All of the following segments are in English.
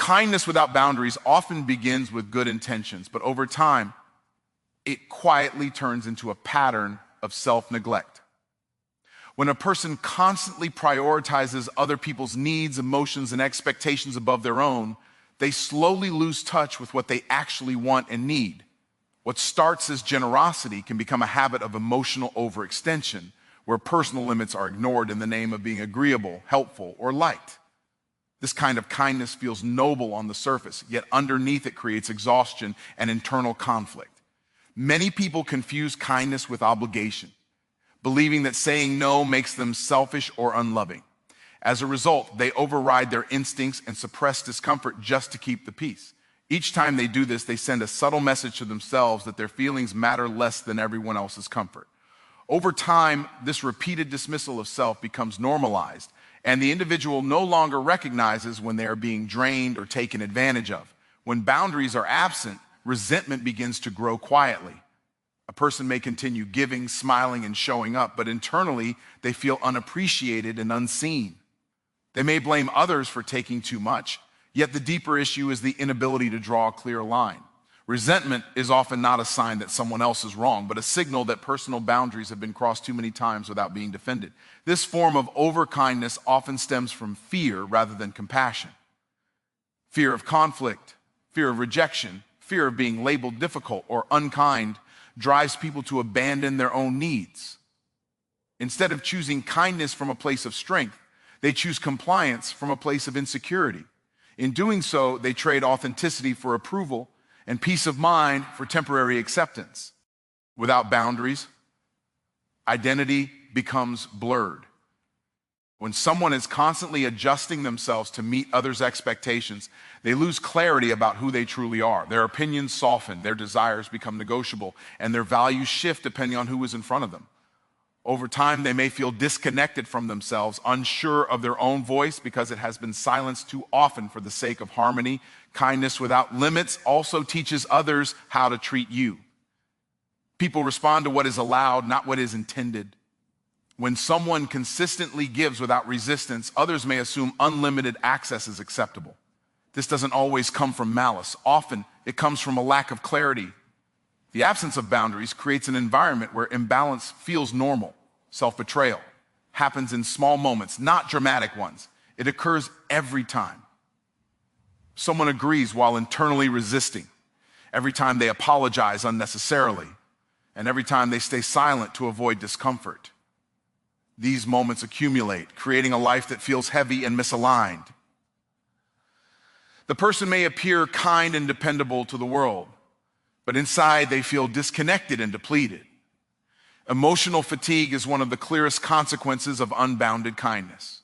Kindness without boundaries often begins with good intentions, but over time, it quietly turns into a pattern of self-neglect. When a person constantly prioritizes other people's needs, emotions, and expectations above their own, they slowly lose touch with what they actually want and need. What starts as generosity can become a habit of emotional overextension, where personal limits are ignored in the name of being agreeable, helpful, or liked. This kind of kindness feels noble on the surface, yet underneath it creates exhaustion and internal conflict. Many people confuse kindness with obligation, believing that saying no makes them selfish or unloving. As a result, they override their instincts and suppress discomfort just to keep the peace. Each time they do this, they send a subtle message to themselves that their feelings matter less than everyone else's comfort. Over time, this repeated dismissal of self becomes normalized, and the individual no longer recognizes when they are being drained or taken advantage of. When boundaries are absent, resentment begins to grow quietly. A person may continue giving, smiling, and showing up, but internally, they feel unappreciated and unseen. They may blame others for taking too much, yet the deeper issue is the inability to draw a clear line. Resentment is often not a sign that someone else is wrong, but a signal that personal boundaries have been crossed too many times without being defended. This form of overkindness often stems from fear rather than compassion. Fear of conflict, fear of rejection, fear of being labeled difficult or unkind drives people to abandon their own needs. Instead of choosing kindness from a place of strength, they choose compliance from a place of insecurity. In doing so, they trade authenticity for approval and peace of mind for temporary acceptance. Without boundaries, identity becomes blurred. When someone is constantly adjusting themselves to meet others' expectations, they lose clarity about who they truly are. Their opinions soften, their desires become negotiable, and their values shift depending on who is in front of them. Over time, they may feel disconnected from themselves, unsure of their own voice because it has been silenced too often for the sake of harmony. Kindness without limits also teaches others how to treat you. People respond to what is allowed, not what is intended. When someone consistently gives without resistance, others may assume unlimited access is acceptable. This doesn't always come from malice. Often, it comes from a lack of clarity. The absence of boundaries creates an environment where imbalance feels normal. Self-betrayal happens in small moments, not dramatic ones. It occurs every time. Someone agrees while internally resisting, every time they apologize unnecessarily, and every time they stay silent to avoid discomfort. These moments accumulate, creating a life that feels heavy and misaligned. The person may appear kind and dependable to the world, but inside they feel disconnected and depleted. Emotional fatigue is one of the clearest consequences of unbounded kindness.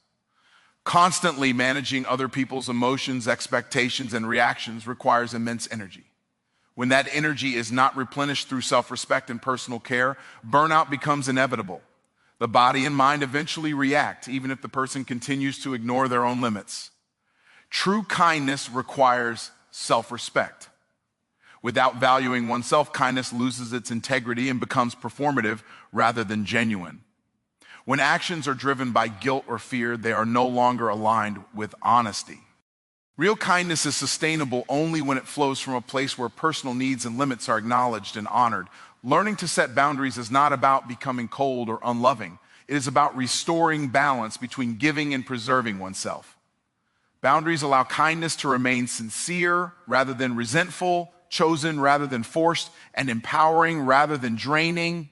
Constantly managing other people's emotions, expectations, and reactions requires immense energy. When that energy is not replenished through self-respect and personal care, burnout becomes inevitable. The body and mind eventually react, even if the person continues to ignore their own limits. True kindness requires self-respect. Without valuing oneself, kindness loses its integrity and becomes performative rather than genuine. When actions are driven by guilt or fear, they are no longer aligned with honesty. Real kindness is sustainable only when it flows from a place where personal needs and limits are acknowledged and honored. Learning to set boundaries is not about becoming cold or unloving. It is about restoring balance between giving and preserving oneself. Boundaries allow kindness to remain sincere rather than resentful, chosen rather than forced, and empowering rather than draining.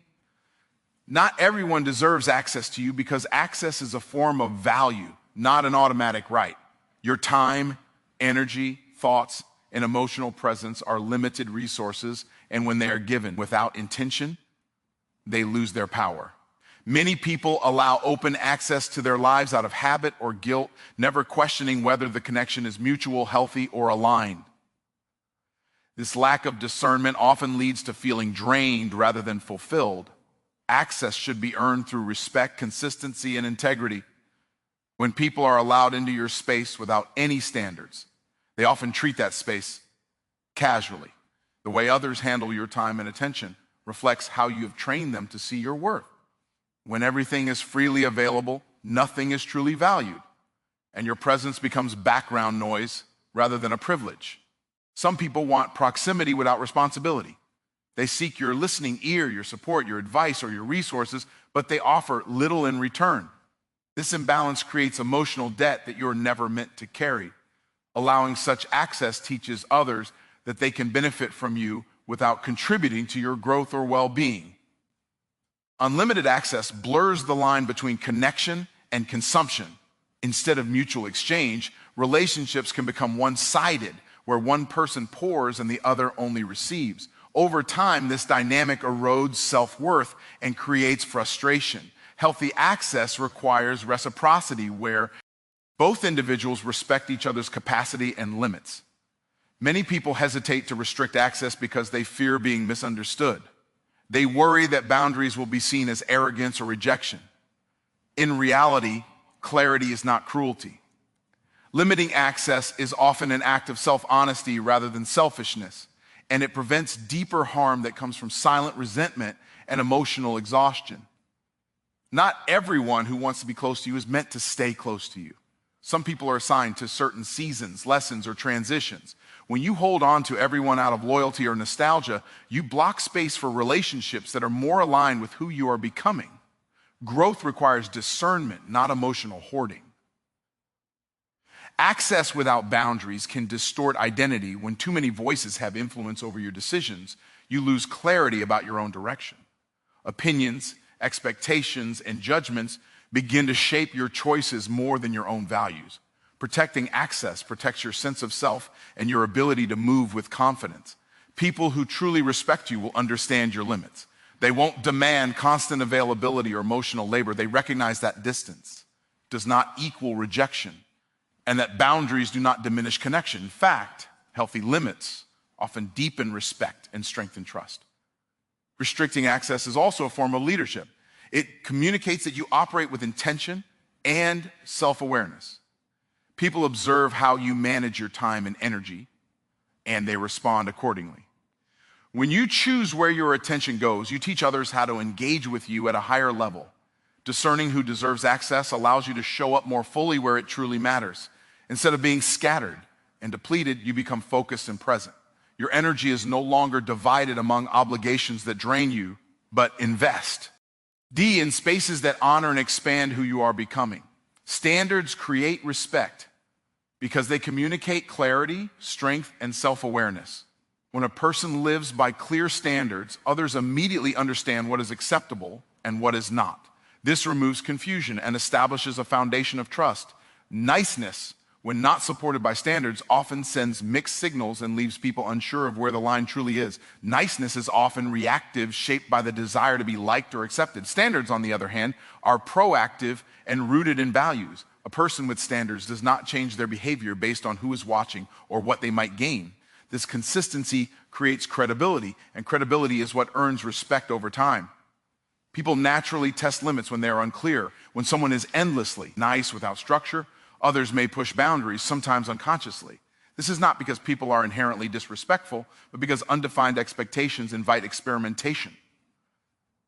Not everyone deserves access to you because access is a form of value, not an automatic right. Your time, energy, thoughts, and emotional presence are limited resources, and when they are given without intention, they lose their power. Many people allow open access to their lives out of habit or guilt, never questioning whether the connection is mutual, healthy, or aligned. This lack of discernment often leads to feeling drained rather than fulfilled. Access should be earned through respect, consistency, and integrity. When people are allowed into your space without any standards, they often treat that space casually. The way others handle your time and attention reflects how you have trained them to see your worth. When everything is freely available, nothing is truly valued, and your presence becomes background noise rather than a privilege. Some people want proximity without responsibility. They seek your listening ear, your support, your advice, or your resources, but they offer little in return. This imbalance creates emotional debt that you're never meant to carry. Allowing such access teaches others that they can benefit from you without contributing to your growth or well-being. Unlimited access blurs the line between connection and consumption. Instead of mutual exchange, relationships can become one-sided, where one person pours and the other only receives. Over time, this dynamic erodes self-worth and creates frustration. Healthy access requires reciprocity, where both individuals respect each other's capacity and limits. Many people hesitate to restrict access because they fear being misunderstood. They worry that boundaries will be seen as arrogance or rejection. In reality, clarity is not cruelty. Limiting access is often an act of self-honesty rather than selfishness, and it prevents deeper harm that comes from silent resentment and emotional exhaustion. Not everyone who wants to be close to you is meant to stay close to you. Some people are assigned to certain seasons, lessons, or transitions. When you hold on to everyone out of loyalty or nostalgia, you block space for relationships that are more aligned with who you are becoming. Growth requires discernment, not emotional hoarding. Access without boundaries can distort identity. When too many voices have influence over your decisions, you lose clarity about your own direction. Opinions, expectations, and judgments begin to shape your choices more than your own values. Protecting access protects your sense of self and your ability to move with confidence. People who truly respect you will understand your limits. They won't demand constant availability or emotional labor. They recognize that distance does not equal rejection and that boundaries do not diminish connection. In fact, healthy limits often deepen respect and strengthen trust. Restricting access is also a form of leadership. It communicates that you operate with intention and self-awareness. People observe how you manage your time and energy, and they respond accordingly. When you choose where your attention goes, you teach others how to engage with you at a higher level. Discerning who deserves access allows you to show up more fully where it truly matters. Instead of being scattered and depleted, you become focused and present. Your energy is no longer divided among obligations that drain you, but invest. D, in spaces that honor and expand who you are becoming. Standards create respect because they communicate clarity, strength, and self-awareness. When a person lives by clear standards, others immediately understand what is acceptable and what is not. This removes confusion and establishes a foundation of trust. Niceness, when not supported by standards, often sends mixed signals and leaves people unsure of where the line truly is. Niceness is often reactive, shaped by the desire to be liked or accepted. Standards, on the other hand, are proactive and rooted in values. A person with standards does not change their behavior based on who is watching or what they might gain. This consistency creates credibility, and credibility is what earns respect over time. People naturally test limits when they are unclear. When someone is endlessly nice without structure, others may push boundaries, sometimes unconsciously. This is not because people are inherently disrespectful, but because undefined expectations invite experimentation.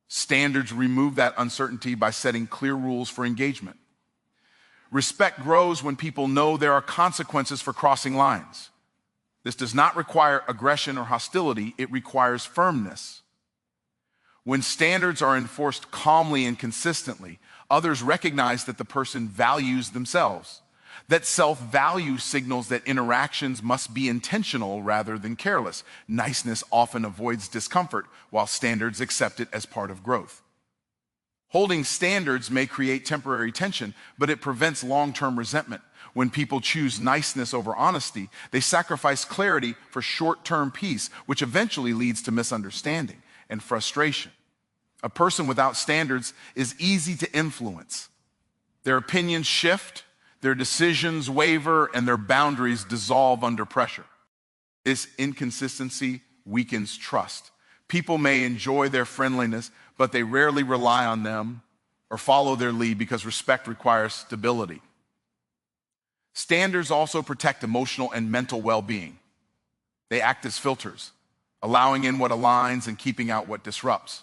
Standards remove that uncertainty by setting clear rules for engagement. Respect grows when people know there are consequences for crossing lines. This does not require aggression or hostility, it requires firmness. When standards are enforced calmly and consistently, others recognize that the person values themselves. That self-value signals that interactions must be intentional rather than careless. Niceness often avoids discomfort, while standards accept it as part of growth. Holding standards may create temporary tension, but it prevents long-term resentment. When people choose niceness over honesty, they sacrifice clarity for short-term peace, which eventually leads to misunderstanding and frustration. A person without standards is easy to influence. Their opinions shift, their decisions waver, and their boundaries dissolve under pressure. This inconsistency weakens trust. People may enjoy their friendliness, but they rarely rely on them or follow their lead because respect requires stability. Standards also protect emotional and mental well-being. They act as filters, allowing in what aligns and keeping out what disrupts.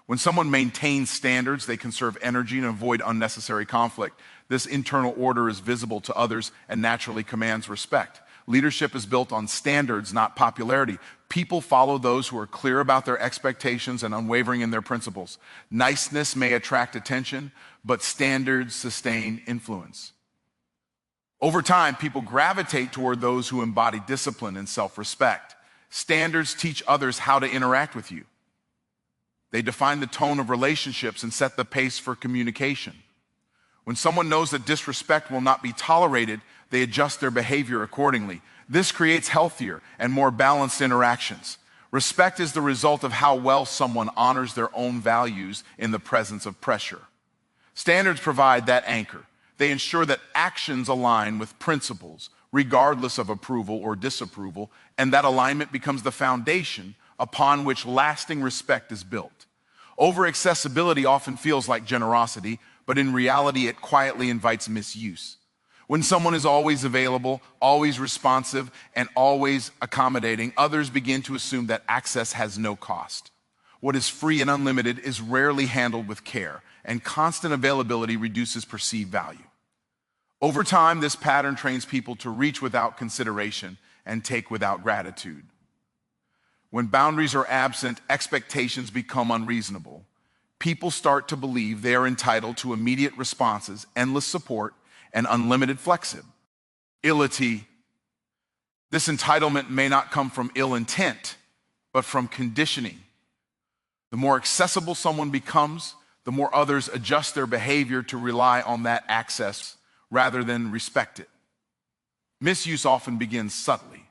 When someone maintains standards, they conserve energy and avoid unnecessary conflict. This internal order is visible to others and naturally commands respect. Leadership is built on standards, not popularity. People follow those who are clear about their expectations and unwavering in their principles. Niceness may attract attention, but standards sustain influence. Over time, people gravitate toward those who embody discipline and self-respect. Standards teach others how to interact with you. They define the tone of relationships and set the pace for communication. When someone knows that disrespect will not be tolerated, they adjust their behavior accordingly. This creates healthier and more balanced interactions. Respect is the result of how well someone honors their own values in the presence of pressure. Standards provide that anchor. They ensure that actions align with principles, regardless of approval or disapproval, and that alignment becomes the foundation upon which lasting respect is built. Over-accessibility often feels like generosity, but in reality, it quietly invites misuse. When someone is always available, always responsive, and always accommodating, others begin to assume that access has no cost. What is free and unlimited is rarely handled with care, and constant availability reduces perceived value. Over time, this pattern trains people to reach without consideration and take without gratitude. When boundaries are absent, expectations become unreasonable. People start to believe they are entitled to immediate responses, endless support, and unlimited flexibility. This entitlement may not come from ill intent, but from conditioning. The more accessible someone becomes, the more others adjust their behavior to rely on that access rather than respect it. Misuse often begins subtly.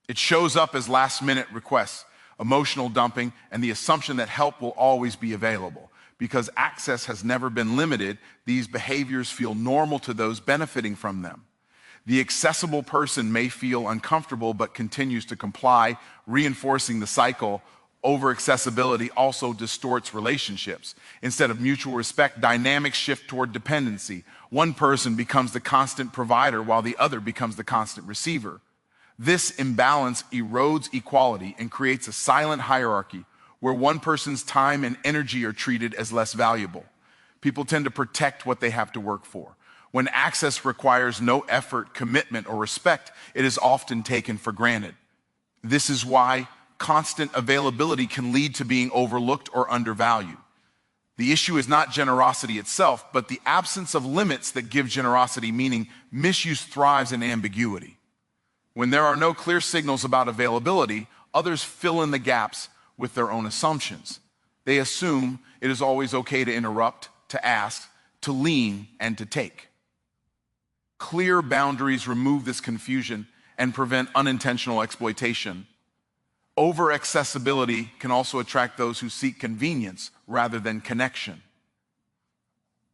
It shows up as last-minute requests, emotional dumping, and the assumption that help will always be available. Because access has never been limited, these behaviors feel normal to those benefiting from them. The accessible person may feel uncomfortable but continues to comply, reinforcing the cycle. Over-accessibility also distorts relationships. Instead of mutual respect, dynamics shift toward dependency. One person becomes the constant provider while the other becomes the constant receiver. This imbalance erodes equality and creates a silent hierarchy where one person's time and energy are treated as less valuable. People tend to protect what they have to work for. When access requires no effort, commitment, or respect, it is often taken for granted. This is why constant availability can lead to being overlooked or undervalued. The issue is not generosity itself, but the absence of limits that give generosity meaning. Misuse thrives in ambiguity. When there are no clear signals about availability, others fill in the gaps with their own assumptions. They assume it is always okay to interrupt, to ask, to lean, and to take. Clear boundaries remove this confusion and prevent unintentional exploitation. Over-accessibility can also attract those who seek convenience rather than connection.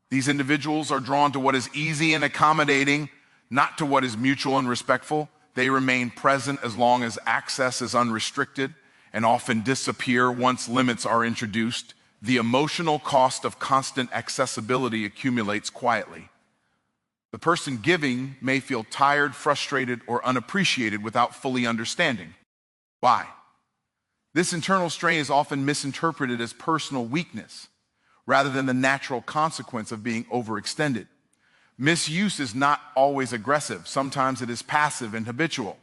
These individuals are drawn to what is easy and accommodating, not to what is mutual and respectful. They remain present as long as access is unrestricted and often disappear once limits are introduced. The emotional cost of constant accessibility accumulates quietly. The person giving may feel tired, frustrated, or unappreciated without fully understanding why. This internal strain is often misinterpreted as personal weakness rather than the natural consequence of being overextended. Misuse is not always aggressive. Sometimes it is passive and habitual.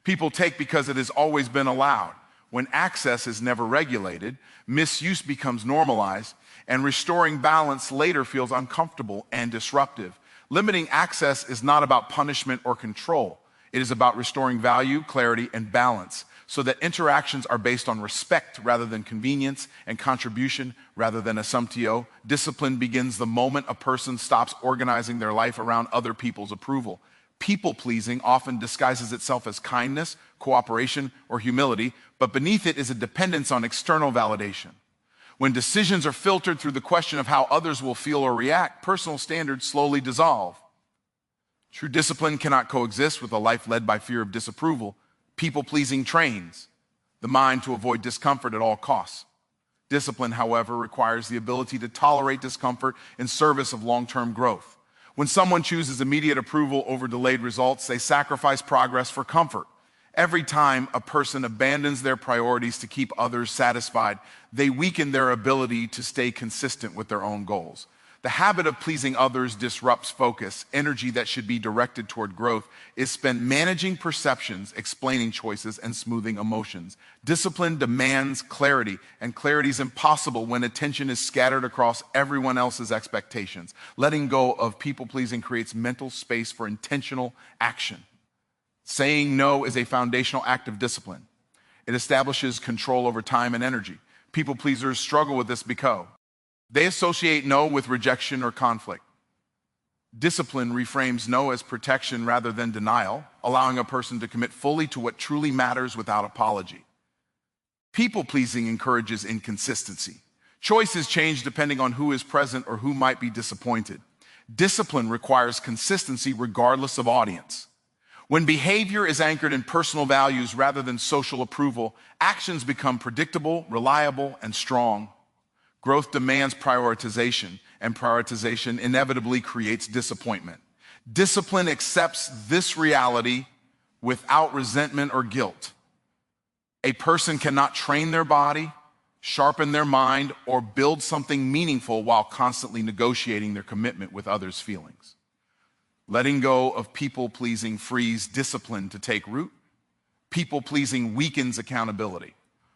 People take because it has always been allowed. When access is never regulated, misuse becomes normalized, and restoring balance later feels uncomfortable and disruptive. Limiting access is not about punishment or control. It is about restoring value, clarity, and balance so that interactions are based on respect rather than convenience and contribution rather than assumptio. Discipline begins the moment a person stops organizing their life around other people's approval. People-pleasing often disguises itself as kindness, cooperation, or humility, but beneath it is a dependence on external validation. When decisions are filtered through the question of how others will feel or react, personal standards slowly dissolve. True discipline cannot coexist with a life led by fear of disapproval. People-pleasing trains the mind to avoid discomfort at all costs. Discipline, however, requires the ability to tolerate discomfort in service of long-term growth. When someone chooses immediate approval over delayed results, they sacrifice progress for comfort. Every time a person abandons their priorities to keep others satisfied, they weaken their ability to stay consistent with their own goals. The habit of pleasing others disrupts focus. Energy that should be directed toward growth is spent managing perceptions, explaining choices, and smoothing emotions. Discipline demands clarity, and clarity is impossible when attention is scattered across everyone else's expectations. Letting go of people-pleasing creates mental space for intentional action. Saying no is a foundational act of discipline. It establishes control over time and energy. People-pleasers struggle with this because they associate no with rejection or conflict. Discipline reframes no as protection rather than denial, allowing a person to commit fully to what truly matters without apology. People-pleasing encourages inconsistency. Choices change depending on who is present or who might be disappointed. Discipline requires consistency regardless of audience. When behavior is anchored in personal values rather than social approval, actions become predictable, reliable, and strong. Growth demands prioritization, and prioritization inevitably creates disappointment. Discipline accepts this reality without resentment or guilt. A person cannot train their body, sharpen their mind, or build something meaningful while constantly negotiating their commitment with others' feelings. Letting go of people-pleasing frees discipline to take root. People-pleasing weakens accountability.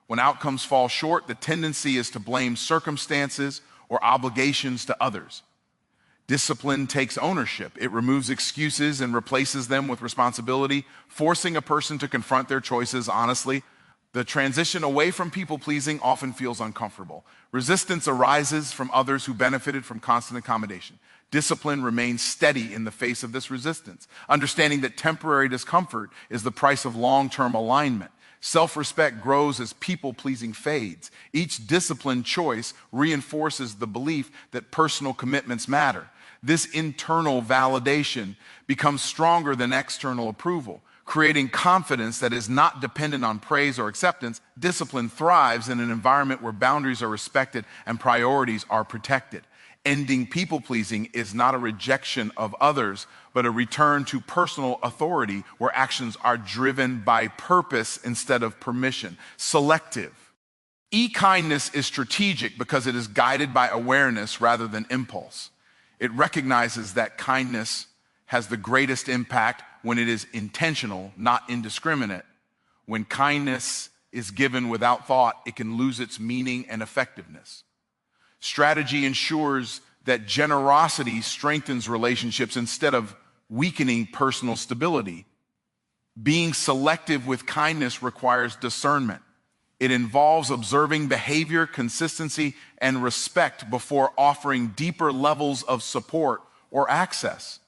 When outcomes fall short, the tendency is to blame circumstances or obligations to others. Discipline takes ownership. It removes excuses and replaces them with responsibility, forcing a person to confront their choices honestly. The transition away from people-pleasing often feels uncomfortable. Resistance arises from others who benefited from constant accommodation. Discipline remains steady in the face of this resistance, understanding that temporary discomfort is the price of long-term alignment. Self-respect grows as people-pleasing fades. Each disciplined choice reinforces the belief that personal commitments matter. This internal validation becomes stronger than external approval, creating confidence that is not dependent on praise or acceptance. Discipline thrives in an environment where boundaries are respected and priorities are protected. Ending people-pleasing is not a rejection of others, but a return to personal authority where actions are driven by purpose instead of permission. Selective. E-kindness is strategic because it is guided by awareness rather than impulse. It recognizes that kindness has the greatest impact when it is intentional, not indiscriminate. When kindness is given without thought, it can lose its meaning and effectiveness. Strategy ensures that generosity strengthens relationships instead of weakening personal stability. Being selective with kindness requires discernment. It involves observing behavior, consistency, and respect before offering deeper levels of support or access.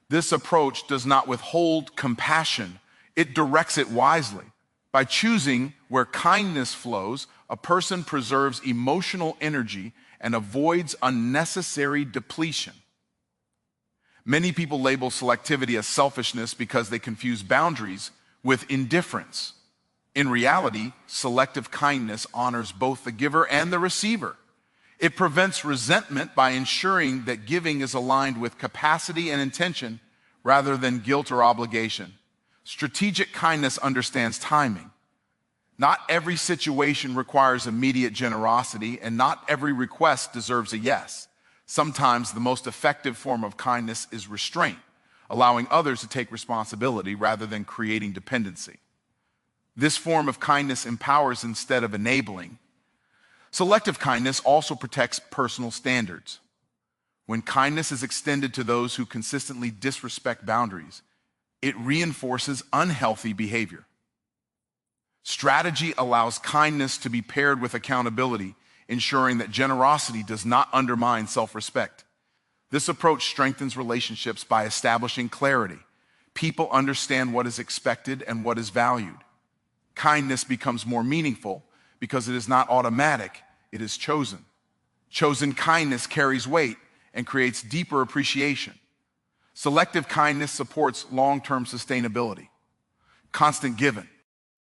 This approach does not withhold compassion, it directs it wisely. By choosing where kindness flows, a person preserves emotional energy and avoids unnecessary depletion. Many people label selectivity as selfishness because they confuse boundaries with indifference. In reality, selective kindness honors both the giver and the receiver. It prevents resentment by ensuring that giving is aligned with capacity and intention rather than guilt or obligation. Strategic kindness understands timing. Not every situation requires immediate generosity, and not every request deserves a yes. Sometimes the most effective form of kindness is restraint, allowing others to take responsibility rather than creating dependency. This form of kindness empowers instead of enabling. Selective kindness also protects personal standards. When kindness is extended to those who consistently disrespect boundaries, it reinforces unhealthy behavior. Strategy allows kindness to be paired with accountability, ensuring that generosity does not undermine self-respect. This approach strengthens relationships by establishing clarity. People understand what is expected and what is valued. Kindness becomes more meaningful because it is not automatic, it is chosen. Chosen kindness carries weight and creates deeper appreciation. Selective kindness supports long-term sustainability. Constant giving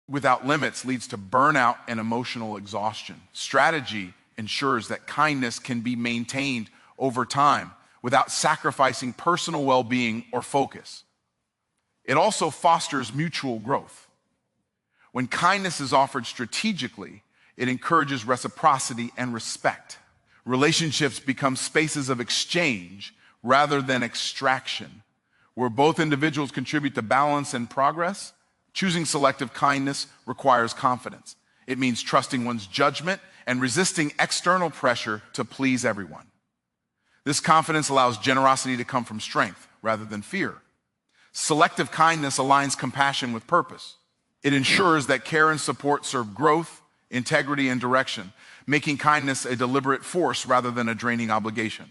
without limits leads to burnout and emotional exhaustion. Strategy ensures that kindness can be maintained over time without sacrificing personal well-being or focus. It also fosters mutual growth. When kindness is offered strategically, it encourages reciprocity and respect. Relationships become spaces of exchange rather than extraction, where both individuals contribute to balance and progress. Choosing selective kindness requires confidence. It means trusting one's judgment and resisting external pressure to please everyone. This confidence allows generosity to come from strength rather than fear. Selective kindness aligns compassion with purpose. It ensures that care and support serve growth, integrity, and direction, making kindness a deliberate force rather than a draining obligation.